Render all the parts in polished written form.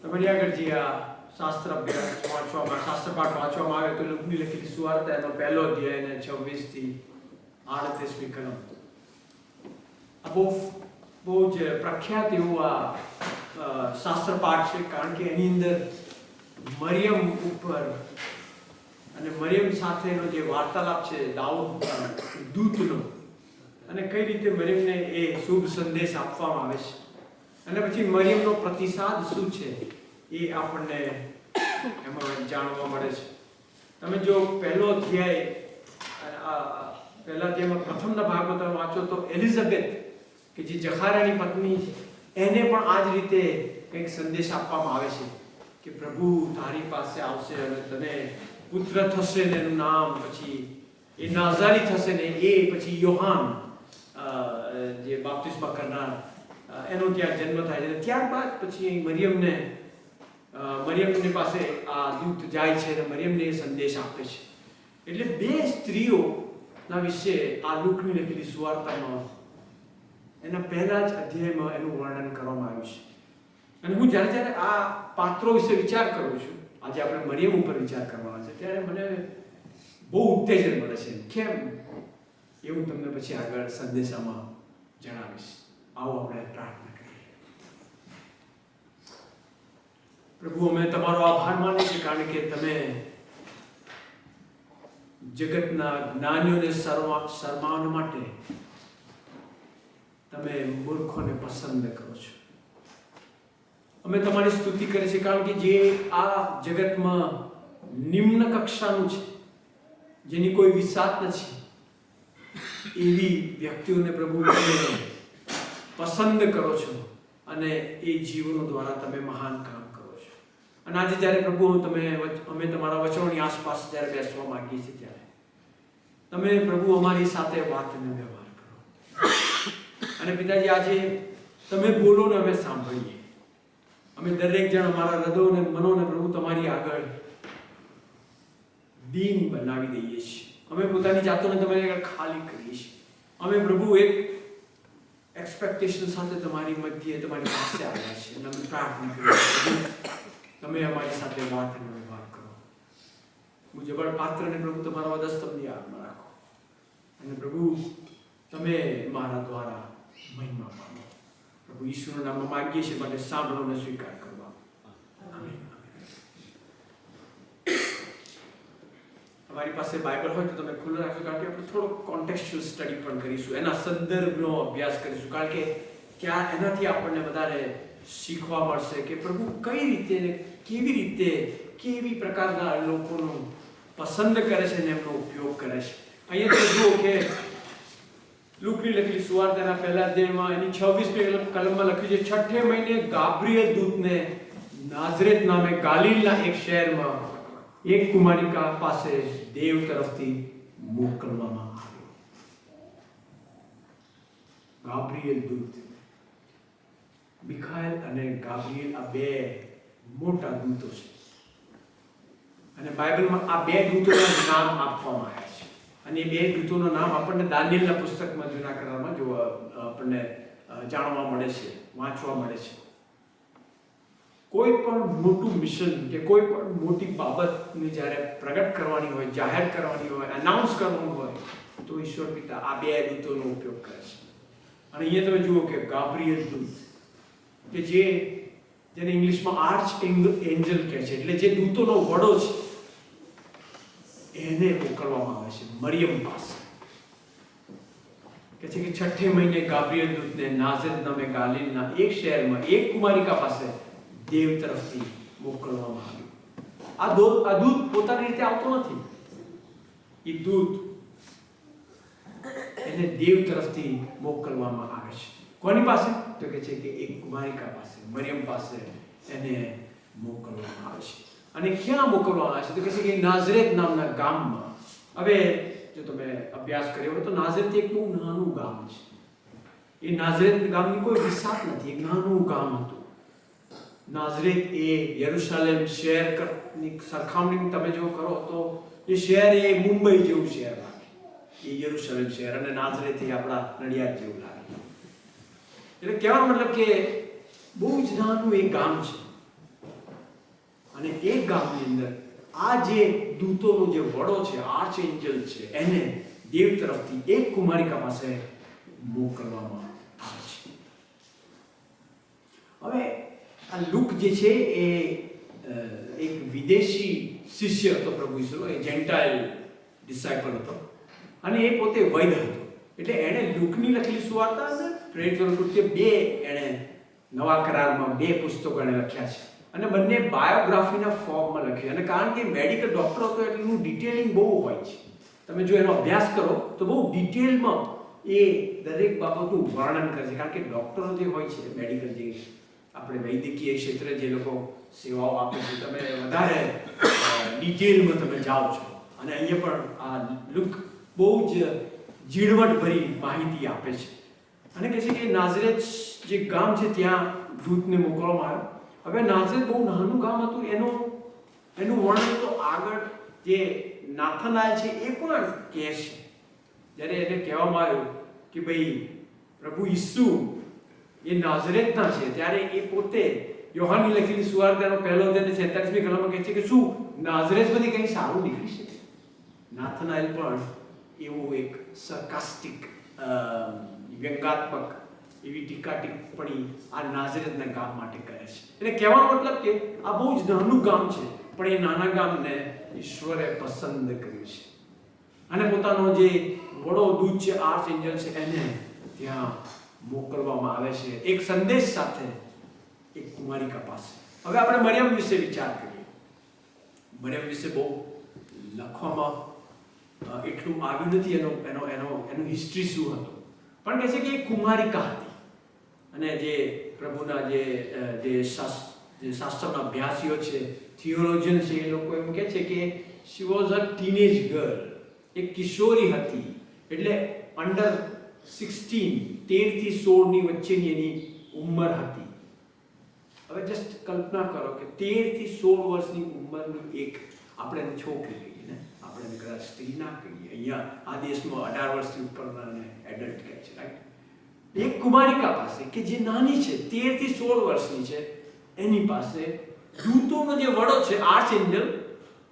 તમારી આગળ જે આ શાસ્ત્ર અભ્યાસ વાંચવામાં, શાસ્ત્ર પાઠ વાંચવામાં આવે તો લુકની લખેલી સુવાર્તા એનો પહેલો અધ્યાય અને 26 થી 38મી કલમ. આ બહુ જ પ્રખ્યાત એવું આ શાસ્ત્ર પાઠ છે, કારણ કે એની અંદર મરિયમ ઉપર અને મરિયમ સાથેનો જે વાર્તાલાપ છે દાઉદ દૂતનો, અને કઈ રીતે મરિયમને એ શુભ સંદેશ આપવામાં આવે છે, અને પછી મરિયમનો પ્રતિસાદ શું છે એ આપણને એમાં જાણવા મળે છે. તમે જો પહેલો અધ્યાયમાં પ્રથમના ભાગમાં તમે વાંચો તો એલિઝાબેથ કે જે જખારાની પત્ની છે એને પણ આ જ રીતે કંઈક સંદેશ આપવામાં આવે છે કે પ્રભુ તારી પાસે આવશે અને તને પુત્ર થશે ને એનું નામ પછી એ નાઝારી થશે ને એ પછી યોહાન જે બાપ્તિસ્મા કરનાર એનો ત્યાં જન્મ થાય છે. ત્યારબાદ પછી મરિયમની પાસે આ દૂત જાય છે અને મરિયમને એ સંદેશ આપે છે. એટલે બે સ્ત્રીઓના વિશે આ લુકની લખેલી સુવાર્તામાં એના પહેલા જ અધ્યાયમાં એનું વર્ણન કરવામાં આવ્યું છે. અને હું જ્યારે આ પાત્રો વિશે વિચાર કરું છું, આજે આપણે મરિયમ ઉપર વિચાર કરવાના છે, ત્યારે મને બહુ ઉત્તેજન મળે છે. કેમ એવું તમને પછી આગળ સંદેશામાં જણાવીશ. આવો આપણે પ્રાર્થના કરીએ. પ્રભુ, અમે તમારો આભાર માનીએ છીએ, કારણ કે તમે જગતના જ્ઞાનીઓને શરમાવવા માટે તમે મૂર્ખોને પસંદ કરો છો. અમે તમારી સ્તુતિ કરીએ છીએ, કારણ કે જે આ જગતમાં નિમ્ન કક્ષાનું છે, જેની કોઈ વિસાત નથી, એવી વ્યક્તિઓને પ્રભુ તમે પસંદ કરો છો અને એ જીવનો દ્વારા તમે મહાન કામ કરો છો. અને આજે જ્યારે પ્રભુ અમે તમારા વચનોની આસપાસ જ્યારે બેસવા માંગીએ છીએ, ત્યારે તમે પ્રભુ અમારી સાથે વાતને વ્યવહાર કરો. અને પિતાજી, આજે તમે બોલો ને અમે સાંભળીએ. અમે દરેક જણ અમારા હૃદયોને મનોને પ્રભુ તમારી આગળ દીન બનાવી દઈએ છીએ. અમે પોતાની જાતોને તમારી આગળ ખાલી કરીએ છીએ. અમે પ્રભુ એક એક્સપેક્ટેશન સાથે તમારી મધ્યે તમારી પાસે આવ્યા છીએ અને અમે પ્રાર્થના કરીએ તમે અમારી સાથે વાત અને વ્યવહાર કરો. હું જબળ પાત્રને પ્રભુ તમારા વદસ્તંભની આગમાં રાખો અને પ્રભુ તમે મારા દ્વારા મહિમા પામો. પ્રભુ ઈશ્વરના નામમાં માંગીએ છીએ, માટે સાંભળો અને સ્વીકાર કરવા. આમેન. અમારી પાસે બાઇબલ હોય તો તમે ખુલ્લું રાખજો, કારણ કે આપણે થોડો કોન્ટેક્સ્ચ્યુઅલ સ્ટડી પણ કરીશું, એના સંદર્ભનો અભ્યાસ કરીશું, કારણ કે ક્યાં એનાથી આપણને વધારે શીખવા મળશે કે પ્રભુ કઈ રીતે કેવી પ્રકારના લોકોનો પસંદ કરે છે અને એમનો ઉપયોગ કરે છે. અહીંયા તમે જુઓ કે લુકની લખેલી સુવાર્તાના પહેલા અધ્યાયમાં એની 26મી કલમમાં લખ્યું છે, 6ઠે મહિને ગાબ્રિએલ દૂતને નાઝરેત નામે ગાલિલના એક શહેરમાં એક કુમારિકા પાસે દેવ તરફથી મોકલવામાં આવ્યો. ગાબ્રિએલ દૂત, મિખાએલ અને ગાબ્રિએલ આ બે મોટા દૂતો છે, અને બાઇબલમાં આ બે દૂતોના નામ આપવામાં આવ્યા છે. અને એ બે દૂતોનું નામ આપણને દાનિયેલના પુસ્તકમાં જૂના કરારમાં આપણને જાણવા મળે છે, વાંચવા મળે છે. કોઈ પણ મોટું મિશન કે કોઈ પણ મોટી બાબતની જ્યારે પ્રગટ કરવાની હોય, જાહેર કરવાની હોય, અનાઉન્સ કરવાનું હોય, તો ઈશ્વર પિતા આ બે દૂતોનો ઉપયોગ કરે છે. અને અહીંયા તમે જુઓ કે ગાબ્રિએલ દૂત, કે જેને ઇંગ્લિશમાં આર્ચ એન્જલ કહે છે, એટલે જે દૂતોનો વડો છે, એને મોકલવામાં આવે છે મરિયમ પાસે. કે છે કે 6ઠે મહિને ગાબ્રિએલ દૂતને નાઝરેત નામે ગાલિલના એક શહેરમાં એક કુમારિકા પાસે દેવ તરફથી મોકલવામાં આવ્યું. આ દૂત પોતાની રીતે આવતો નથી. એ દૂત એને દેવ તરફથી મોકલવામાં આવે છે. કોની પાસે? તો કે છે કે એક કુમારિકા પાસે, મરિયમ પાસે એને મોકલવામાં આવે છે. અને ક્યાં મોકલવામાં આવે છે? તો કે છે કે નાઝરેત નામના ગામમાં. હવે જો તમે અભ્યાસ કર્યો હોય તો નાઝરેત એક બહુ નાનું ગામ છે. એ નાઝરેત ગામની કોઈ વિસાત નથી, એક નાનું ગામ હતું. નાઝરેત એ યરુશલેમ શહેરની સરખામણી તમે જો કરો તો એ શહેર એ મુંબઈ જેવું શહેર લાગે, એ યરુશલેમ શહેર, અને નાઝરેત એ આપણા નડિયાદ જેવું લાગે. એટલે કહેવાનો મતલબ કે બહુ જ નાનું એક ગામ છે. અને એ ગામની અંદર આ જે દૂતોનો જે વડો છે, આર્ચ એન્જલ છે, એને દેવ તરફથી એક કુમારિકા પાસે મોકલવામાં આવે છે. હવે આ લુક જે છે એ એક વિદેશી શિષ્ય હતો પ્રભુ ઈસુનો, એ જેન્ટાઇલ ડિસાઇપલ હતો અને એ પોતે વૈદ હતો. એટલે એણે લુકની લખેલી સુવાર્તા અને પ્રેરિતોની કૃત્ય બે એણે નવા કરારમાં 2 પુસ્તકો એણે લખ્યા છે અને બંને બાયોગ્રાફીના ફોર્મમાં લખ્યું. અને કારણ કે મેડિકલ ડોક્ટર હતો એટલે એનું ડિટેલિંગ બહુ હોય છે. તમે જો એનો અભ્યાસ કરો તો બહુ ડિટેલમાં એ દરેક બાબતનું વર્ણન કરે છે. કારણ કે ડોક્ટરો જે હોય છે, મેડિકલ જે આપણે વૈદ્યકીય ક્ષેત્રે જે લોકો સેવાઓ આપે છે, તમે વધારે ડિટેલમાં તમે જાઓ છો. અને અહીંયા પણ આ લુક બહુ જ ઝીણવટભરી માહિતી આપે છે અને કહે છે કે નાઝરેત જે ગામ છે ત્યાં દૂતને મોકલવામાં આવ્યો. હવે નાઝરેત બહુ નાનું ગામ હતું. એનું વર્ણન તો આગળ જે નાથનાએલ છે એ પણ કહે છે. જ્યારે એને કહેવામાં આવ્યું કે ભાઈ પ્રભુ ઈસુ એ નાઝરેતના છે, ત્યારે એ પોતે યોહાનની લખેલી સુવાર્તાનો પહેલો અધ્યાય 46મી કલમમાં કહે છે કે શું નાઝરેતમાંથી કંઈ સારું નીકળી શકે? નાથનાએલ પણ એવું એક સરકાસ્ટિક વ્યંગાત્મક એવી ટીકા ટિપ્પણી આ નાઝરેતના ગામ માટે કરે છે. એટલે કહેવાનો મતલબ કે આ બહુ જ નાનું ગામ છે, પણ એ નાના ગામને ઈશ્વરે પસંદ કર્યું છે અને પોતાનો જે વડો દૂત છે, આર્ચ એન્જલ છે, એને ત્યાં મોકલવામાં આવે છે એક સંદેશ સાથે એક કુમારિકા પાસે. હવે આપણે મરિયમ વિશે વિચાર કરીએ. મરિયમ વિશે બહુ લખવામાં એટલું આવ્યું નથી. એનું હિસ્ટ્રી શું હતું, પણ કહે છે કે એક કુમારિકા હતી અને જે પ્રભુના જે શાસ્ત્રના અભ્યાસીઓ છે, થિયોલોજિયન છે, એ લોકો એમ કહે છે કે she was a teenage girl, એક કિશોરી હતી. એટલે અંડર 16, 13 થી 16 ની વચ્ચેની એની ઉંમર હતી. હવે જસ્ટ કલ્પના કરો કે 13 થી 16 વર્ષની ઉંમરની એક આપણે છોકરી કહીએ ને, આપણે કદાચ સ્ત્રી ના કહીએ, અહીંયા આ દેશમાં 18 વર્ષથી ઉપરનાને એડલ્ટ કહે છે, રાઈટ? એક કુમારિકા પાસે કે જે નાની છે, 13 થી 16 વર્ષની છે, એની પાસે દૂતોનો જે વડો છે, આર્ચ એન્જલ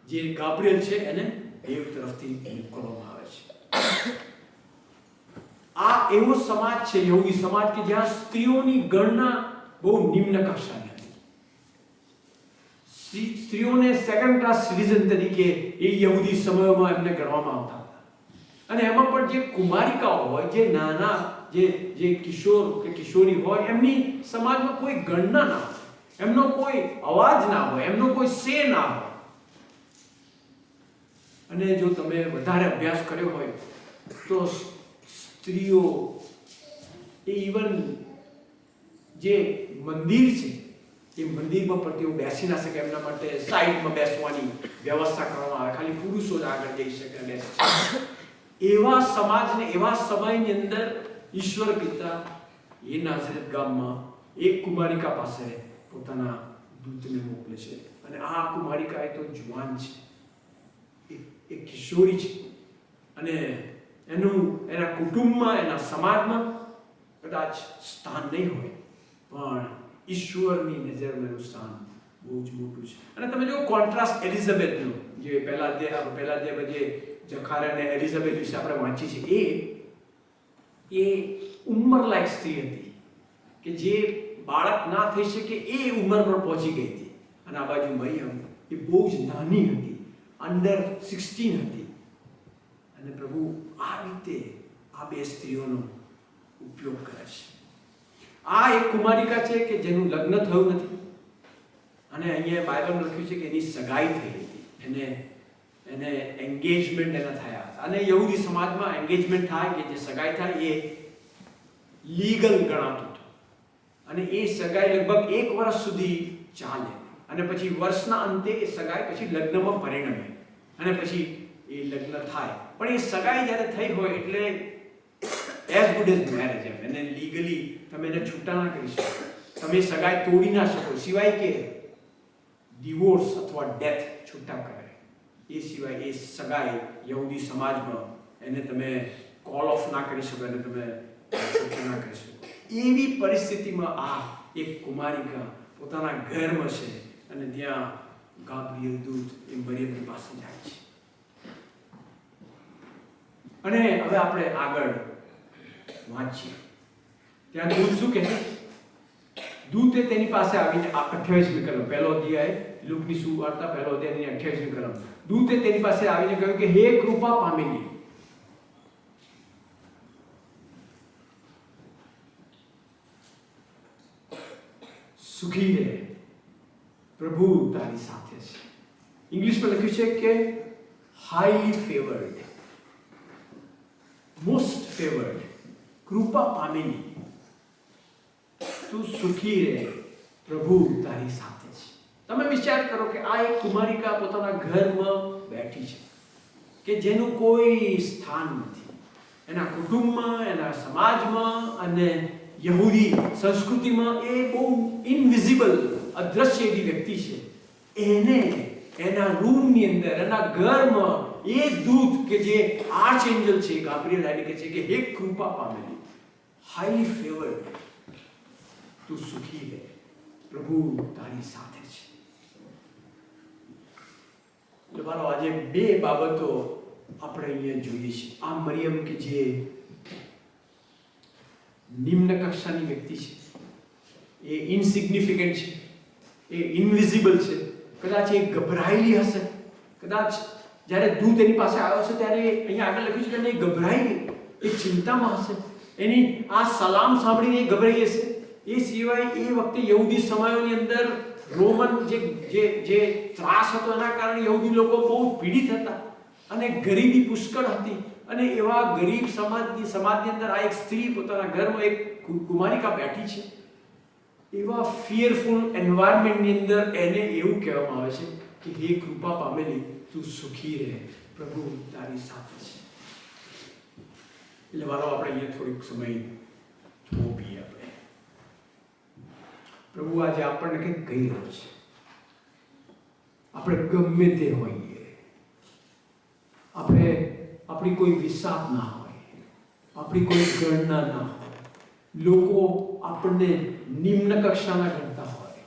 જે ગાબ્રિએલ છે, એને દેવ તરફથી મોકલવામાં આવે છે. આ એવો સમાજ છે, યહૂદી સમાજ, કે જ્યાં સ્ત્રીઓની ગણના બહુ નિમ્ન કક્ષાની હતી. સ્ત્રીઓને સેકન્ડ ક્લાસ સિટીઝન તરીકે એ યહૂદી સમયોમાં એમને ગણવામાં આવતા હતા. અને એમાં પણ જે કુમારિકાઓ હોય, જે નાના જે કિશોર કે કિશોરી હોય, એમની સમાજમાં કોઈ ગણના ના હોય, એમનો કોઈ અવાજ ના હોય, એમનો કોઈ સે ના હોય. અને જો તમે વધારે અભ્યાસ કર્યો હોય તો સ્ત્રીઓ એ ઇવન જે મંદિર છે એ મંદિરમાં પણ તેઓ બેસી ના શકે. એમના માટે સાઈડમાં બેસવાની વ્યવસ્થા કરવામાં આવે, ખાલી પુરુષો જ આગળ જઈ શકે અને એવા સમાજને, એવા સમયની અંદર ઈશ્વર પિતા એ નાઝરેત ગામમાં એક કુમારિકા પાસે પોતાના દૂતને મોકલે છે. અને આ કુમારિકા એ તો જુવાન છે, એક કિશોરી છે અને એના કુટુંબમાં, એના સમાજમાં કદાચ સ્થાન નહીં હોય, પણ ઈશ્વરની નજરમાં એનું સ્થાન બહુ જ મોટું છે. અને તમે જો કોન્ટ્રાસ્ટ એલિઝાબેથનો, જે પહેલા અધ્યાયમાં જે જખાર અને એલિઝાબેથ વિશે આપણે વાંચી છે, એ ઉંમરલાયક સ્ત્રી હતી કે જે બાળક ના થઈ શકે એ ઉંમર પર પહોંચી ગઈ હતી. અને આ બાજુ મરિયમ એ બહુ જ નાની હતી, અંડર 16 હતી. અને પ્રભુ આ રીતે આ બે સ્ત્રીઓનો ઉપયોગ કરે છે. આ એક કુમારિકા છે કે જેનું લગ્ન થયું નથી અને અહીંયા બાઇબલમાં લખ્યું છે કે એની સગાઈ થઈ હતી. એને એન્ગેજમેન્ટ એના થયા હતા. અને યહૂદી સમાજમાં એન્ગેજમેન્ટ થાય કે જે સગાઈ થાય એ લીગલ ગણાતું હતું. અને એ સગાઈ લગભગ 1 વર્ષ સુધી ચાલે અને પછી વર્ષના અંતે એ સગાઈ પછી લગ્નમાં પરિણમે અને પછી એ લગ્ન થાય. પણ એ સગાઈ જ્યારે થઈ હોય એટલે એઝ ગુડ એઝ મેરેજ, એને લીગલી તમે એને છૂટા ના કરી શકો, તમે સગાઈ તોડી ના શકો, સિવાય કે ડિવોર્સ અથવા ડેથ છૂટા કરે એ સિવાય એ સગાઈ યહૂદી સમાજમાં એને તમે કોલ ઓફ ના કરી શકો, એને તમે છૂટા ના કરી શકો. એવી પરિસ્થિતિમાં આ એક કુમારિકા પોતાના ઘરમાં છે અને ત્યાં ગાબ્રિએલ દૂત એ મરિયમની પાસે જાય છે. અને હવે આપણે આગળ વાંચીએ. ત્યાં દૂત શું કહે છે? દૂતે તેની પાસે આવીને 28મી કલમ, પહેલો અધ્યાય લુકની સુવાર્તા પહેલો અધ્યાયની 28મી કલમ. દૂતે તેની પાસે આવીને કહ્યું કે હે કૃપા પામેલી, સુખી રહે, પ્રભુ તારી સાથે છે. ઇંગ્લિશમાં લખ્યું છે કે હાઈલી ફેવર્ડ, મોસ્ટ ફેવર્ડ, કૃપા પામેલી, તું સુખી રહે, પ્રભુ તારી સાથે છે. તમે વિચાર કરો કે આ એક કુમારિકા પોતાના ઘરમાં બેઠી છે કે જેનું કોઈ સ્થાન નથી એના કુટુંબમાં, એના સમાજમાં અને યહૂદી સંસ્કૃતિમાં. એ બહુ ઇનવિઝિબલ, અદ્રશ્ય એવી વ્યક્તિ છે. એને એના રૂમની અંદર, એના ઘરમાં એ દૂત કે જે આર્ચ એન્જલ છે ગાબ્રિએલ આવીને કહે છે કે હે કૃપા પામેલી, હાઈલી ફેવર્ડ, તું સુખી રહે, પ્રભુ તારી સાથે છે. એટલે આજે બે બાબતો આપણે અહીંયા જોઈએ છીએ. આ મરિયમ કે જે નિમ્ન કક્ષાની વ્યક્તિ છે, એ ઇનસિગ્નિફિકન્ટ છે, એ ઇનવિઝિબલ છે. કદાચ એ ગભરાયેલી હશે. કદાચ જ્યારે દૂત એની પાસે આવ્યો છે ત્યારે અહીંયા આગળ લખ્યું છે કે એ ગભરાઈ, એ ચિંતામાં હશે. એની આ સલામ સાંભળીને એ ગભરાઈ હશે. એ સિવાય એ વખતે યહૂદી સમયોની અંદર રોમન જે ત્રાસ હતો એના કારણે યહૂદી લોકો બહુ પીડિત હતા અને ગરીબી પુષ્કળ હતી. અને એવા ગરીબ સમાજની અંદર આ એક સ્ત્રી પોતાના ઘરમાં એક કુમારિકા બેઠી છે. એવા ફિયરફુલ એન્વાયરમેન્ટની અંદર એને એવું કહેવામાં આવે છે કે હે કૃપા પામેલી, તું સુખી રહે, પ્રભુ તારી સાથે છે. એટલે વાલો આપણે અહીંયા થોડીક સમય થોભીએ. પ્રભુ આજે આપણને કંઈક કહી રહ્યો છે. આપણે ગમે તે હોઈએ, આપણે આપણી કોઈ વિસાત ના હોય, આપણી કોઈ ગણના ના હોય, લોકો આપણને નિમ્ન કક્ષાના ગણતા હોય,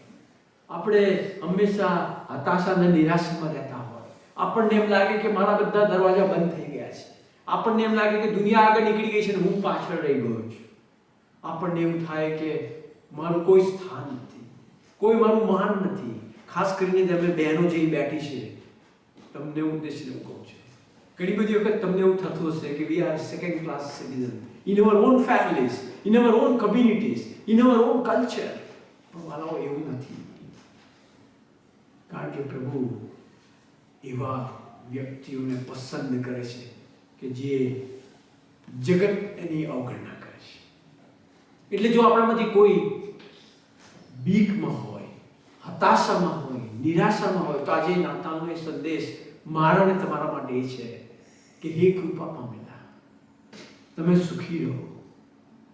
આપણે હંમેશા હતાશા અને નિરાશામાં રહેતા હોય, આપણને એમ લાગે કે મારા બધા દરવાજા બંધ થઈ ગયા છે, આપણને એમ લાગે કે દુનિયા આગળ નીકળી ગઈ છે અને હું પાછળ રહી ગયો છું, આપણને એવું થાય કે મારું કોઈ સ્થાન નથી, કોઈ મારું માન નથી. ખાસ કરીને તમે બહેનો જે બેઠી છે, તમને ઉદ્દેશીને હું કહું છું, ઘણી બધી વખત તમને એવું થતું હશે કે we are second class citizen in our on families, in our on communities, in our on culture. પણ વાલાઓ એવું નથી, કારણ કે પ્રભુ એવા વ્યક્તિઓને પસંદ કરે છે કે જે જગત એની અવગણના કરે છે. એટલે જો આપણામાંથી કોઈ બીકમાં હોય, હતાશામાં હોય, નિરાશામાં હોય, તો આજે નાતાલનો એ સંદેશ મારા અને તમારા માટે એ છે કે હે કૃપા પામેલા, તમે સુખી રહો.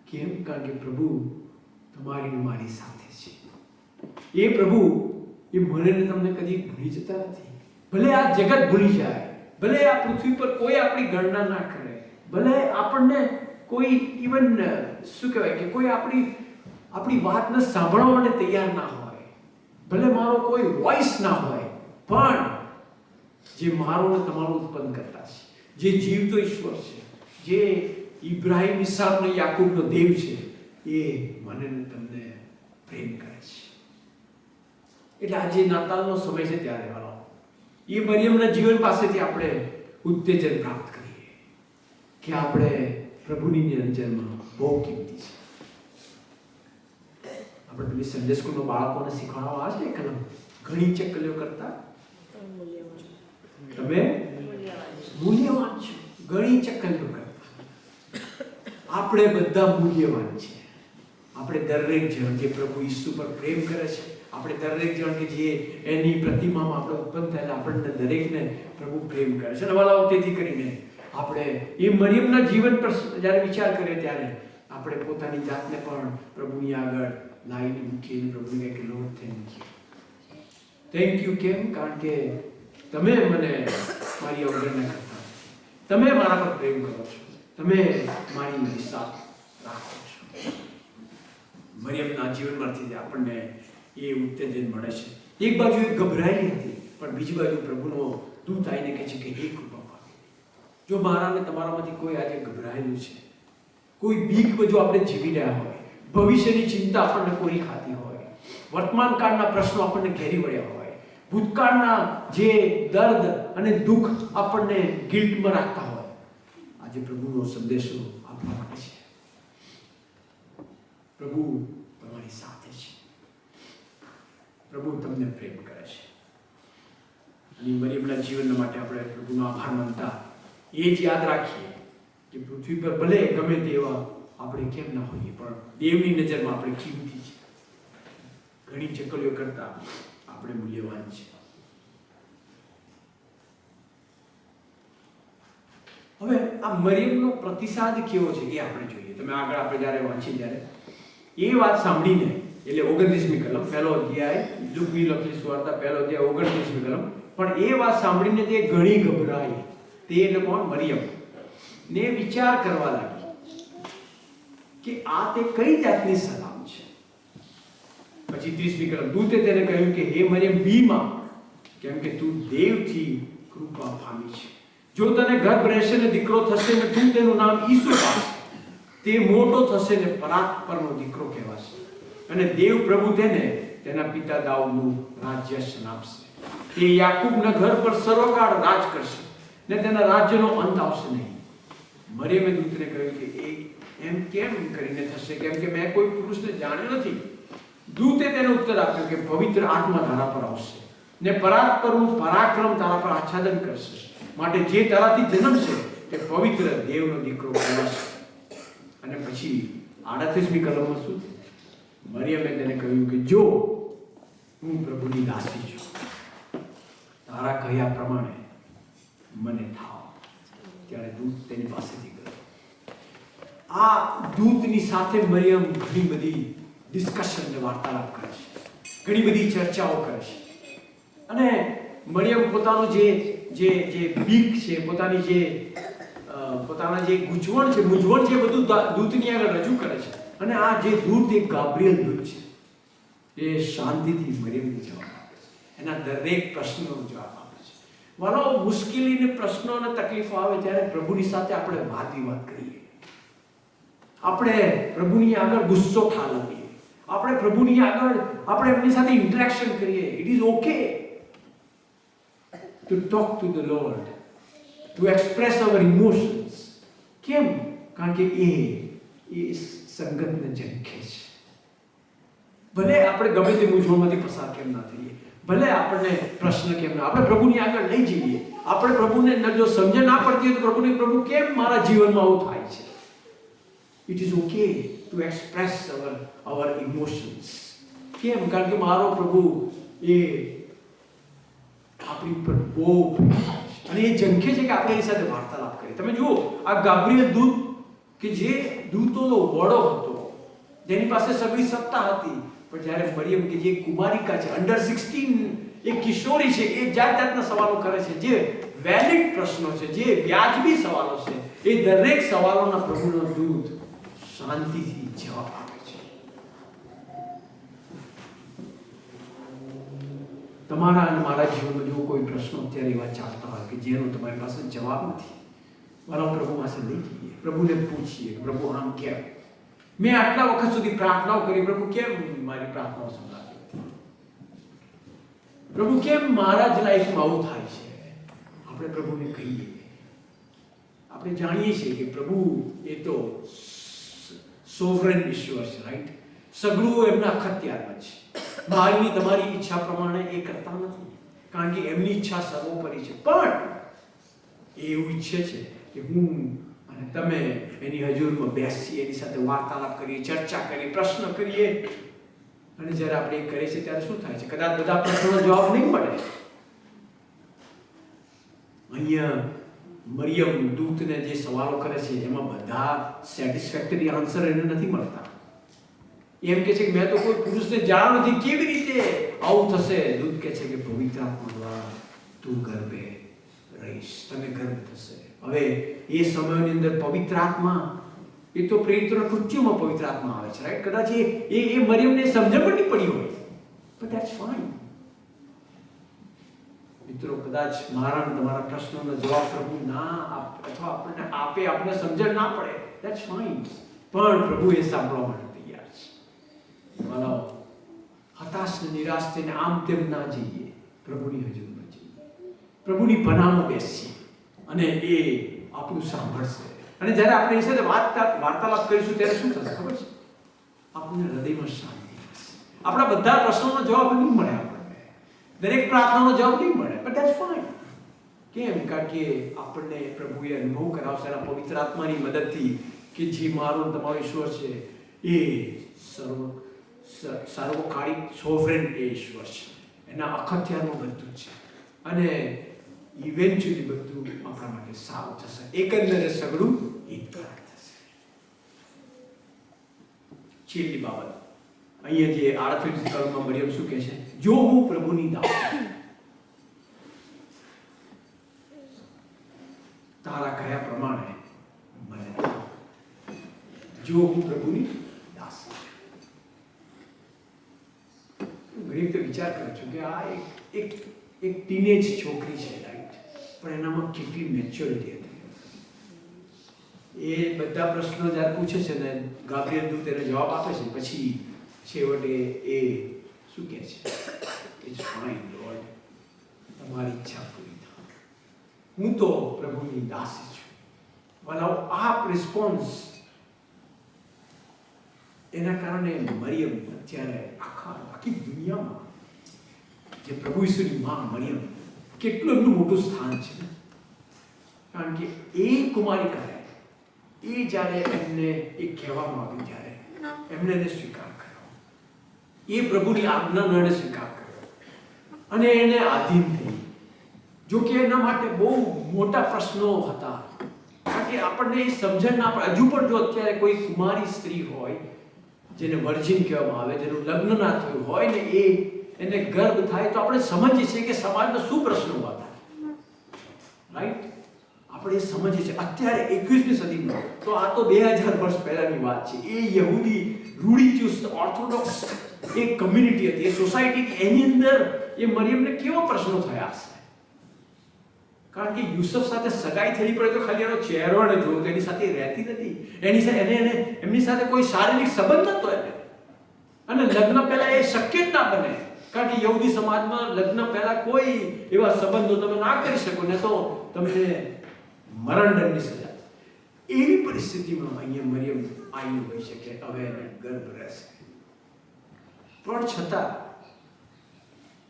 કેમ? કારણ કે પ્રભુ તમારી ને મારી સાથે છે. એ પ્રભુ એ મને ને તમને કદી ભૂલી જતા નથી. ભલે આ જગત ભૂલી જાય, ભલે આ પૃથ્વી પર કોઈ આપણી ગણના ના કરે, ભલે આપણને કોઈ ઇવન શું કહેવાય કે કોઈ આપણી વાતને સાંભળવા માટે તૈયાર ના હોય, ભલે મારો કોઈ વોઇસ ના હોય, પણ જે મારો ને તમારો ઉત્પન્ન કરતા છે, જે જીવતો ઈશ્વર છે, જે ઇબ્રાહિમ, ઈસાક ને યાકૂબનો દેવ છે, એ મને ને તમને પ્રેમ કરે છે. એટલે આજે નાતાલનો સમય છે ત્યારે વાળો એ મરિયમના જીવન પાસેથી આપણે ઉત્તેજન પ્રાપ્ત કરીએ કે આપણે પ્રભુની નજરમાં બહુ કિંમતી છે. આપણે પેલી સંડે સ્કૂલમાં બાળકોને શીખવાડવા આવે છે કલમ, ઘણી ચકલીઓ કરતા તમે મૂલ્યવાન છો, ઘણી ચકલીઓ કરતા. આપણે બધા મૂલ્યવાન છે. આપણે દરેક જણ જે પ્રભુ ઈસુ પર પ્રેમ કરે છે, આપણે દરેક જણ કે જે એની પ્રતિમામાં આપણે ઉત્પન્ન થયેલા, આપણને દરેકને પ્રભુ પ્રેમ કરે છે. અને વાલાઓ તેથી કરીને આપણે એ મરિયમના જીવન પર જ્યારે વિચાર કરીએ ત્યારે આપણે પોતાની જાતને પણ પ્રભુની આગળ લાવીને મૂકીને પ્રભુને કહે lord thank you. Thank you. કેમ? કારણ કે તમે મને મારી અવગણના કરતા, તમે મારા પર પ્રેમ કરો છો, તમે મારી વિશ્વાસ રાખો છો. મરિયમના જીવનમાંથી આપણને એ ઉત્તેજન મળે છે. એક બાજુ એ ગભરાયેલી હતી, પણ બીજી બાજુ પ્રભુનો દૂત આવીને કહે છે કે હે કૃપા પામી, જો મારાને તમારામાંથી કોઈ આજે ગભરાયેલું છે, કોઈ બીક જો આપણે જીવી રહ્યા હોય, ભવિષ્યની ચિંતા આપણને કોઈ ખાતી હોય, વર્તમાન કાળના પ્રશ્નો આપણને ઘેરી વળ્યા હોય, ભૂતકાળના જે દર્દ અને દુઃખ આપણને ગિલ્ટમાં રાખતા હોય, આજે પ્રભુનો સંદેશો આપવા માટે છે. પ્રભુ તમારી સાથે છે. પ્રભુ તમને પ્રેમ કરે છે. અને મરિયમના જીવન માટે આપણે પ્રભુનો આભાર માનતા એ જ યાદ રાખીએ કે પૃથ્વી પર ભલે ગમે તેવા આપણે કેમ ના હોઈએ, પણ દેવની નજરમાં આપણે કિંમતી છે. ઘણી ચકલીઓ કરતા આપણે મૂલ્યવાન છે. હવે આ મરિયમનો પ્રતિસાદ કેવો છે એ આપણે જોઈએ. તમે આગળ આપણે જ્યારે વાંચીએ ત્યારે એ વાત સાંભળીને, એટલે 29મી કલમ, પહેલો અધ્યાય લુકની લખેલી સુવાર્તા, પહેલો અધ્યાય 29મી કલમ, પણ એ વાત સાંભળીને તે ઘણી ગભરાઈ. તે એટલે કોણ? મરિયમ. ને વિચાર કરવા લાગી કે આ તે કઈ જાતની સલામ છે. પછી 30મી કલમ, દૂતે તેને કહ્યું કે હે મરિયમ, બીમાં, કેમ કે તું દેવથી કૃપા પામી છે. જો તને ગર્ભ રહેશે ને દીકરો થશે ને તું તેનું નામ ઈસુ પાડશે. તે મોટો થશે ને પરાત્પરનો દીકરો કહેવાશે, અને દેવ પ્રભુ તેને તેના પિતા દાઉદનું રાજ્ય આપશે. તે યાકૂબના ઘર પર સર્વકાળ રાજ કરશે ને તેના રાજ્યનો અંત આવશે નહીં. મરિયમે દૂતને કહ્યું કે એ એમ કેમ કરીને થશે, કેમ કે મેં કોઈ પુરુષને જાણ્યો નથી. દૂતે તેને ઉત્તર આપ્યો કે પવિત્ર આત્મા તારા પર આવશે ને પરાત્પરનું પરાક્રમ તારા પર આચ્છાદન કરશે, માટે જે તારાથી જન્મશે તે પવિત્ર દેવનો દીકરો કહેવાશે. અને પછી 38મી કલમમાં શું છે? મરિયમે તેને કહ્યું કે જો હું પ્રભુની દાસી છું, તારા કહ્યા પ્રમાણે મને થાવ. ત્યારે દૂત તેની પાસેથી ગયો. આ દૂતની સાથે મરિયમ ઘણી બધી ડિસ્કશન ને વાર્તાલાપ કરે છે, ઘણી બધી ચર્ચાઓ કરે છે. અને મરિયમ પોતાનું જે બીક છે, પોતાના જે મૂંઝવણ છે બધું દૂતની આગળ રજૂ કરે છે. અને આ જે દૂત એક ગાબ્રિએલ દૂત છે, એ શાંતિથી મરિયમને જવાબ આપે છે, એના દરેક પ્રશ્નોનો જવાબ આપે છે. વાલો, મુશ્કેલીને પ્રશ્નો અને તકલીફો આવે ત્યારે પ્રભુની સાથે આપણે વાદ વિવાદ કરીએ, આપણે પ્રભુની આગળ ગુસ્સો ઠાલવીએ, આપણે પ્રભુની આગળ આપણે એમની સાથે ઇન્ટરેક્શન કરીએ. It is okay to talk to the Lord, to express our emotions. કેમ? કારણ કે એ સંગતને ઝંખે છે. ભલે આપણે ગમે તે મૂંઝવણમાંથી પસાર કેમ ના થઈએ, ભલે આપણને પ્રશ્ન કેમ ના, આપણે પ્રભુની આગળ લઈ જઈએ. આપણે પ્રભુને જો સમજણ ના પડતી હોય તો પ્રભુ કેમ મારા જીવનમાં આવું થાય છે? It is okay two express our emotions. કેમ? કારણ કે મારો પ્રભુ એ આપણી પર બહુ અને એ ઝંખે છે કે આપણે એની સાથે વાર્તાલાપ કરીએ. તમે જુઓ, આ ગાબ્રિએલ દૂત કે જે દૂતોનો વડો હતો, જેની પાસે સગળી સત્તા હતી, પણ જ્યારે મરિયમ કે જે કુમારિકા છે, અંડર 16 એક કિશોરી છે, એ જાતના સવાલો કરે છે, જે વેલિડ પ્રશ્નો છે, જે વ્યાજબી સવાલો છે, એ દરેક સવાલોના પ્રભુનો દૂત શાંતિથી જવાબ આપે છે. તમારા અને મારા જીવનમાં જો કોઈ પ્રશ્નો અત્યારે એવા ચાલતા હોય કે જેનો તમારી પાસે જવાબ નથી, મારા પ્રભુ પાસે લઈ જઈએ, પ્રભુને પૂછીએ, પ્રભુ આમ કેમ? મેં આટલા વખત સુધી પ્રાર્થનાઓ કરી, પ્રભુ કેમ મારી પ્રાર્થનાઓ સંભળાતી નથી? પ્રભુ કેમ મારા જ લાઈફમાં આવું થાય છે? આપણે પ્રભુને કહીએ. આપણે જાણીએ છીએ કે પ્રભુ એ તો સોવરેન ઈશ્વર છે, રાઈટ? સગળું એમના અખત્યારમાં છે. મારી તમારી ઈચ્છા પ્રમાણે એ કરતા નથી, કારણ કે એમની ઈચ્છા સર્વોપરી છે. પણ એ એવું ઈચ્છે છે કે હું અને તમે એની હજુરમાં બેસીએ, એની સાથે વાર્તાલાપ કરીએ, ચર્ચા કરીએ, પ્રશ્ન કરીએ. અને જ્યારે આપણે એ કરીએ છીએ ત્યારે શું થાય છે? કદાચ બધા પ્રશ્નોનો જવાબ નહીં મળે. અહીંયા મરિયમ દૂતને જે સવાલો કરે છે એમાં બધા સેટિસ્ફેક્ટરી આન્સર એને નથી મળતા. એમ કે છે કે મેં તો કોઈ પુરુષને જાણ્યો નથી, કેવી રીતે આવું થશે? દૂત કહે છે કે પવિત્ર આત્મા દ્વારા તું ગર્ભે રહીશ, તને ગર્ભ થશે. હવે એ સમયની અંદર પવિત્ર આત્મા એ તો પ્રેરિતોના કૃત્યોમાં પવિત્ર આત્મા આવે છે, રાઈટ? કદાચ એ મરિયમને સમજણ પણ નહીં પડી હોય, બટ ધેટ્સ ફાઇન. મિત્રો, કદાચ મારા અને તમારા પ્રશ્નોનો જવાબ પ્રભુ ના અથવા આપણને આપે, આપણને સમજણ ના પડે, ધેટ્સ ફાઇન, પણ પ્રભુ એ સાંભળવા માટે તૈયાર છે. વાલાઓ, હતાશ ને નિરાશ થઈને આમ તેમ ના જઈએ, પ્રભુની હજુરમાં જઈએ, પ્રભુની પનાહમાં બેસીએ અને એ આપણું સાંભળશે. અને જ્યારે આપણે એ સાથે વાર્તાલાપ કરીશું ત્યારે શું થશે ખબર છે? આપણને હૃદયમાં શાંતિ થશે. આપણા બધા પ્રશ્નોનો જવાબ નહીં મળે, આપણને દરેક પ્રાર્થનાનો જવાબ નહીં મળે, બટ ધેટ્સ ફાઇન. કેમ? કારણ કે આપણને પ્રભુએ અનુભવ કરાવશે એના પવિત્ર આત્માની મદદથી કે જે મારો તમારો ઈશ્વર છે એ સર્વકાળિક સોવરેન એ ઈશ્વર છે, એના અખત્યારનું બધું છે અને ઇવેન્ચ્યુઅલી બધું આપણા માટે સારું થશે. એકંદરે સગળું હિતકારક થશે. છેલ્લી બાબત અહીંયા જે 38 કલમમાં મરિયમ શું કહે છે? જો હું પ્રભુની દાસ, તારા કયા પ્રમાણે મને, જો હું પ્રભુની દાસ. ઘણી વખતે વિચાર કરું છું કે આ એક ટીનેજ છોકરી છે, રાઈટ, પણ એનામાં કેટલી મેચ્યોરિટી હતી. એ બધા પ્રશ્નો જ્યારે પૂછે છે ને, ગાબ્રિએલ દૂત એને જવાબ આપે છે, પછી છેવટે એ શું કહે છે? ઇટ્સ ફાઇન લોર્ડ, તમારી ઈચ્છા પૂરી થાય, હું તો પ્રભુની દાસી છું. વાલાઓ, આ રિસ્પોન્સ એના કારણે મરિયમ અત્યારે આખી દુનિયામાં જે પ્રભુ ઈસુની માં મરિયમ, કેટલું એમનું મોટું સ્થાન છે. કારણ કે એ કુમારિકાએ એ જ્યારે એમને એ કહેવામાં આવ્યું ત્યારે એમણે એને સ્વીકાર કર્યો, એ પ્રભુની આજ્ઞાનો એને સ્વીકાર કર્યો અને એને આધીન થઈ. જો કે એના માટે બહુ મોટા પ્રશ્નો હતા, કારણ કે આપણને એ સમજણ ના પડે. હજુ પણ જો અત્યારે કોઈ કુમારી સ્ત્રી હોય જેને વર્જિન કહેવામાં આવે, જેનું લગ્ન ના થયું હોય ને એને ગર્ભ થાય, તો આપણે સમજીએ છીએ કે સમાજમાં શું પ્રશ્નો ઉભા થાય, રાઈટ? આપણે એ સમજીએ છીએ અત્યારે 21મી સદીમાં. તો આ તો 2000 વર્ષ પહેલાની વાત છે. એ યહૂદી રૂઢિચુસ્ત ઓર્થોડોક્સ એક કમ્યુનિટી હતી, એ સોસાયટી, એની અંદર એ મરિયમને કેવા પ્રશ્નો થયા હશે? કારણ કે યુસુફ સાથે સગાઈ થવી પડે તો ખાલી એનો ચહેરો ને જોવો, તો એની સાથે રહેતી નથી, એની સાથે એમની સાથે કોઈ શારીરિક સંબંધ નહોતો એને, અને લગ્ન પહેલા એ શક્ય જ ના બને, કારણ કે યહૂદી સમાજમાં લગ્ન પહેલા કોઈ એવા સંબંધો તમે ના કરી શકો, ને તો તમને મરણદંડની સજા. એવી પરિસ્થિતિમાં અહીંયા મરિયમ આવીને હોય છે કે હવે એને ગર્ભ રહેશે, પણ છતાં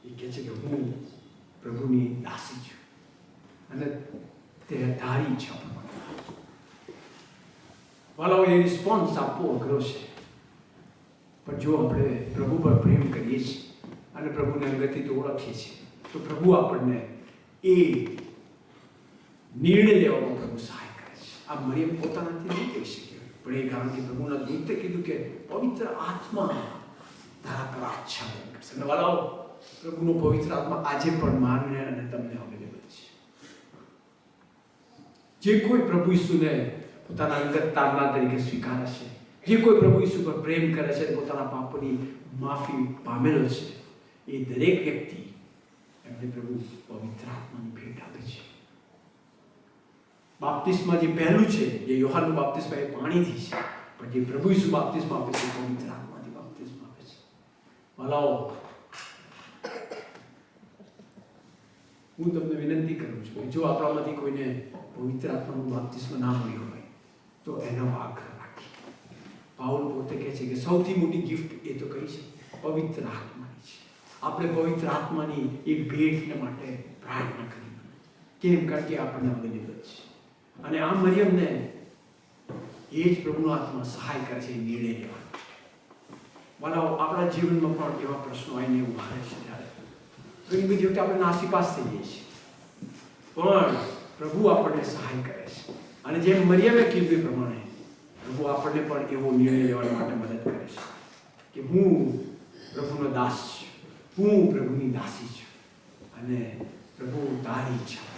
એ કહે છે કે હું પ્રભુની દાસી છું અને તે ધારી ઈચ્છા પ્રમાણે. વાલાઓ, એ રિસ્પોન્સ આપવો અઘરો છે, પણ જો આપણે પ્રભુ પર પ્રેમ કરીએ છીએ અને પ્રભુને અંગતથી તો ઓળખીએ છીએ, તો પ્રભુ આપણને એ નિર્ણય લેવામાં પ્રભુ સહાય કરે છે. આ મરિયમ પોતાનાથી નહીં કહી શકે, પણ એ કારણ કે પ્રભુના દૂતે કીધું કે પવિત્ર આત્મા તારા પર આચ્છાદન કરશે. અને વાલાઓ, પ્રભુનો પવિત્ર આત્મા આજે પણ માનને અને તમને અવેલેબલ છે. જે કોઈ પ્રભુ ઈસુને પોતાના અંગત તારનાર તરીકે સ્વીકારે છે, જે કોઈ પ્રભુ ઈસુ પર પ્રેમ કરે છે, પોતાના પાપોની માફી પામેલો છે, એ દરેક વ્યક્તિ એમને પ્રભુ પવિત્ર આત્માની ભેટ આપે છે. બાપ્તિસ્મા જે પહેલું છે, જે યોહાનનું બાપ્તિસ્મા એ પાણીથી છે, પણ જે પ્રભુ ઈસુ બાપ્તિસ્મા આપે છે, પવિત્ર આત્માથી બાપ્તિસ્મા આપે છે. વાલાઓ, હું તમને વિનંતી કરું છું કે જો આપણામાંથી કોઈને પવિત્ર આત્માનું બાપ્તિસ્મા ના મળ્યું હોય તો એનો આગ્રહ રાખીએ. પાઉલ પોતે કહે છે કે સૌથી મોટી ગિફ્ટ એ તો કઈ છે? પવિત્ર આત્માની છે. આપણે પવિત્ર આત્માની એ ભેટને માટે પ્રાર્થના કરીએ. કેમ? કારણ કે આપણને અવેલેબલ છે. અને આ મરિયમને એ જ પ્રભુનો આત્મા સહાય કરે છે નિર્ણય લેવાનો. વાલાઓ, આપણા જીવનમાં પણ એવા પ્રશ્નો આવીને ઉભા રહે છે ત્યારે ઘણી બધી વખતે આપણે નાસીપાસ થઈ જઈએ છીએ, પણ પ્રભુ આપણને સહાય કરે છે. અને જેમ મરિયમે કીધું એ પ્રમાણે પ્રભુ આપણને પણ એવો નિર્ણય લેવા માટે મદદ કરે છે કે હું પ્રભુનો દાસ છું, હું પ્રભુની દાસી છું અને પ્રભુ તારી ઈચ્છા.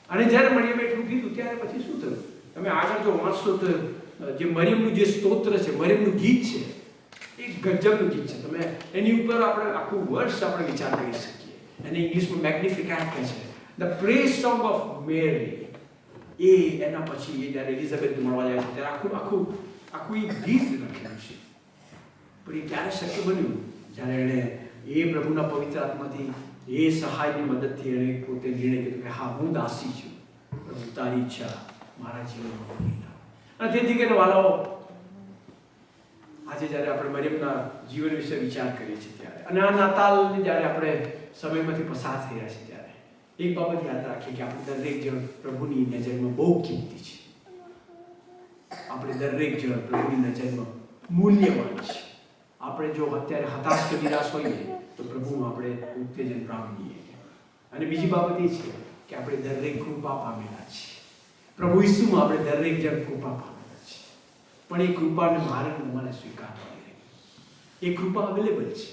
અને જ્યારે મરિયમે એટલું કીધું ત્યારે પછી શું થયું? તમે આગળ જો વાંચશો તો જે મરિયમનું જે સ્તોત્ર છે, મરિયમનું ગીત છે, એ ગજબનું ગીત છે. તમે એની ઉપર આપણે આખું વર્ષ આપણે વિચાર કરી શકીએ એને ઇંગ્લિશમાં મેગ્નિફિકેન્ટ કહે છે. ધ પ્રેઝ સોંગ ઓફ મેરી. એ એના પછી એ જ્યારે એલિઝાબેથ મળવા જાય છે ત્યારે આખું એ ગીત લખેલું છે. પણ એ ક્યારે શક્ય બન્યું? જ્યારે એણે એ પ્રભુના પવિત્ર આત્માથી એ સહાયની મદદથી એણે પોતે નિર્ણય કર્યો કે હા, હું દાસી છું, પ્રભુ તારી ઈચ્છા મારા જીવનમાં પૂરી થાય. અને તેથી કરીને વાલાઓ, આજે જ્યારે આપણે મરિયમના જીવન વિશે વિચાર કરીએ છીએ ત્યારે, અને આ નાતાલની જ્યારે આપણે સમયમાંથી પસાર થઈ રહ્યા છીએ ત્યારે એક બાબત યાદ રાખીએ કે આપણે દરેક જણ પ્રભુની નજરમાં બહુ કિંમતી છે. આપણે દરેક જણ પ્રભુની નજરમાં મૂલ્યવાન છે. આપણે જો અત્યારે હતાશ કે નિરાશ હોઈએ તો પ્રભુમાં આપણે ઉત્તેજન પામીએ. અને બીજી બાબત એ છે કે આપણે દરેક કૃપા પામેલા છીએ. પ્રભુ ઈસુમાં આપણે દરેક જણ કૃપા પામેલા છીએ. પણ એ કૃપાને મારે તમારે સ્વીકારવાની રહી. એ કૃપા અવેલેબલ છે,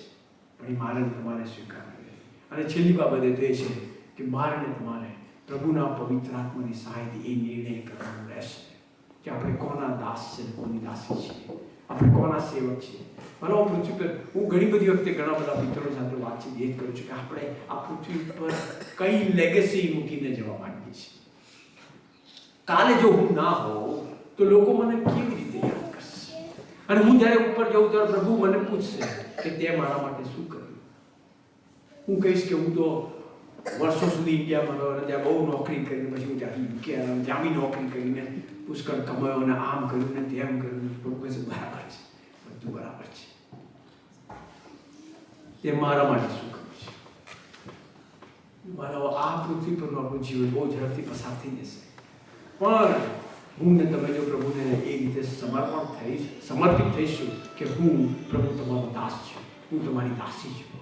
પણ એ મારે તમારે સ્વીકારવાની રહી. અને છેલ્લી બાબત એ તો એ છે કે મારે તમારે પ્રભુના પવિત્ર આત્માની સહાયથી એ નિર્ણય કરવાનો રહેશે કે આપણે કોના દાસ છે, કોની દાસી છીએ, આપણે કોના સેવક છીએ. ભલો પૃથ્વી પર હું ઘણી બધી વખતે ઘણા બધા મિત્રો સાથે વાતચીત એ જ કરું છું કે આપણે આ પૃથ્વી પર કઈ લેગેસી મૂકીને જવા માંગીએ છીએ. કાલે જો હું ના હોઉં તો લોકો મને કેવી રીતે યાદ કરશે? અને હું જ્યારે ઉપર જાઉં ત્યારે પ્રભુ મને પૂછશે કે તે મારા માટે શું કર્યું. હું કહીશ કે હું તો વર્ષો સુધી ઇન્ડિયામાં રહ્યો અને ત્યાં બહુ નોકરી કરીને પછી હું ત્યાંથી યુકે આવ્યો, ત્યાં બી નોકરી કરીને પુષ્કળ કમાયો અને આમ કર્યું ને તેમ કર્યું. પ્રભુ કહેશે બરાબર છે, બધું બરાબર છે. તે મારા માટે શું કર્યું છે? મારો આ પૃથ્વી પરનું આપણું જીવન બહુ ઝડપથી પસાર થઈ જશે. પણ હું ને તમે જો પ્રભુને એ રીતે સમર્પિત થઈશું કે હું પ્રભુ તમારો દાસ છું, હું તમારી દાસી છું,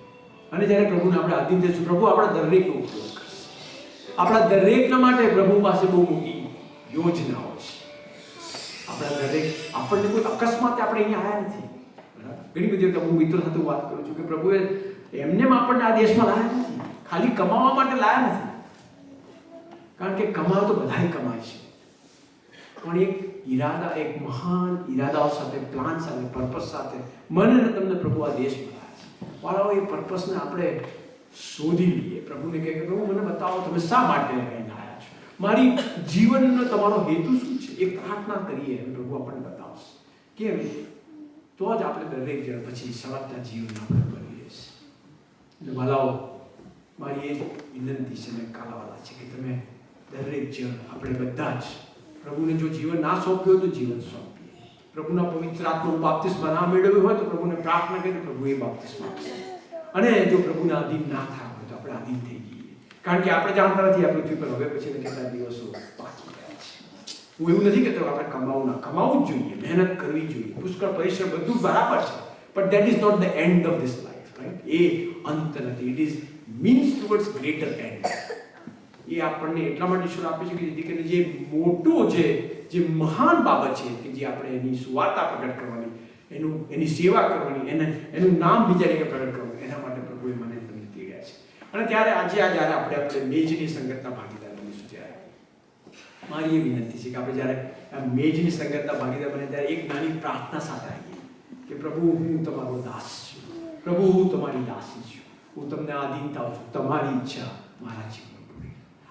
અને જ્યારે પ્રભુને આપણે આધીન થઈશું, પ્રભુ આપણા દરેકનો ઉપયોગ કરશે. આપણા દરેકના માટે પ્રભુ પાસે બહુ મોટી યોજનાઓ છે. આપણા દરેક આપણને કોઈ અકસ્માત આપણે અહીંયા આવ્યા નથી. ઘણી બધી વખત હું મિત્રો સાથે વાત કરું છું કે પ્રભુએ એમને આપણને આ દેશમાં લાવ્યા નથી, ખાલી કમાવા માટે લાવ્યા નથી. કારણ કે કમાવા તો બધાય કમાય છે, પણ એક ઈરાદા, એક મહાન ઈરાદાઓ સાથે, પ્લાન સાથે, પર્પસ સાથે મને અને તમને પ્રભુ આ દેશમાં લાવ્યા છે. વાળાઓ, એ પર્પસને આપણે શોધી લઈએ. પ્રભુને કહે કે પ્રભુ મને બતાવો તમે શા માટે અહીં આવ્યા છો, મારી જીવનનો તમારો હેતુ શું છે. એ પ્રાર્થના કરીએ અને પ્રભુ આપણને બતાવશે. કેમ? તો જ આપણે દરેક જણ પછી સળગતા જીવનમાં આપણે બનીએ છીએ. એટલે વાલાઓ, મારી એ વિનંતી છે ને કાલાવાલા છે કે તમે દરેક જણ, આપણે બધા જ પ્રભુને જો જીવન ના સોંપ્યું હોય તો જીવન સોંપીએ. પ્રભુના પવિત્ર આત્માનું બાપ્તિસ્મા ના મેળવ્યું હોય તો પ્રભુને પ્રાર્થના કરીએ તો પ્રભુ એ બાપ્તિસ્મા આપશે. અને જો પ્રભુના આધીન ના થયા હોય તો આપણે આધીન થઈ જઈએ. કારણ કે આપણે જાણતા નથી આ પૃથ્વી પર હવે પછી કેટલા દિવસો બાકી રહ્યા છે. હું એવું નથી કહેતો આપણે કમાવું જ જોઈએ, મહેનત કરવી જોઈએ, પુષ્કળ પરિશ્રમ, બધું બરાબર છે, but that is not the end of this life, right? એ અંત નથી. It is means towards greater end. એ આપણને એટલા માટે ઈશ્વર આપે છે કે જેથી કરીને જે મોટો છે, જે મહાન બાબત છે કે જે આપણે એની સુવાર્તા પ્રગટ કરવાની, એની સેવા કરવાની, એનું નામ બીજા જગ્યાએ પ્રગટ કરવાનું, એના માટે પ્રભુએ મને તમને તેડ્યા છે. અને ત્યારે જ્યારે આપણે મેજની સંગતના ભાગીદાર બનીશું ત્યારે મારી એ વિનંતી છે કે આપણે જ્યારે આ મેજની સંગતના ભાગીદાર બને ત્યારે એક નાની પ્રાર્થના સાથે આવીએ કે પ્રભુ, હું તમારો દાસ છું, પ્રભુ હું તમારી દાસી છું, હું તમને આધીન થાઉં છું, તમારી ઈચ્છા મારા જીવનમાં.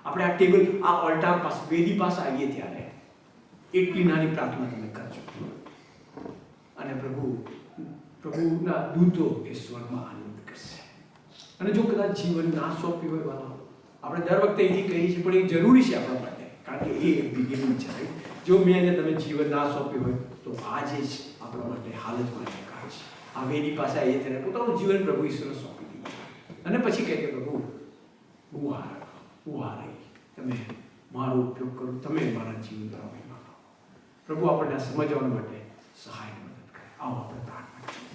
આપણે આ ટેબલ, આ ઓલ્ટાર પાસે, વેદી પાસે આવીએ ત્યારે એટલી નાની પ્રાર્થના તમે કરજો અને પ્રભુના દૂતો એ સ્વર્ગમાં આનંદ કરશે. અને જો કદાચ જીવન ના સોંપ્યું હોય વાલા, આપણે દર વખતે એથી કહીએ છીએ, પણ એ જરૂરી છે આપણા માટે, કારણ કે એ બિગિનિંગ છે. જો મેં એને તમે જીવન ના સોંપ્યું હોય તો આજે જ આપણા માટે હાલતમાં ચકાર છે. આ વેદી પાસે આવીએ ત્યારે પોતાનું જીવન પ્રભુ ઈશ્વરને સોંપી દઈએ અને પછી કહે કે પ્રભુ, હું આ રહી, તમે મારો ઉપયોગ કરો, તમે મારા જીવનમાં. પ્રભુ આપણને સમજવા માટે સહાય મદદ કરે. આવો આપણે પ્રાર્થના કરીએ.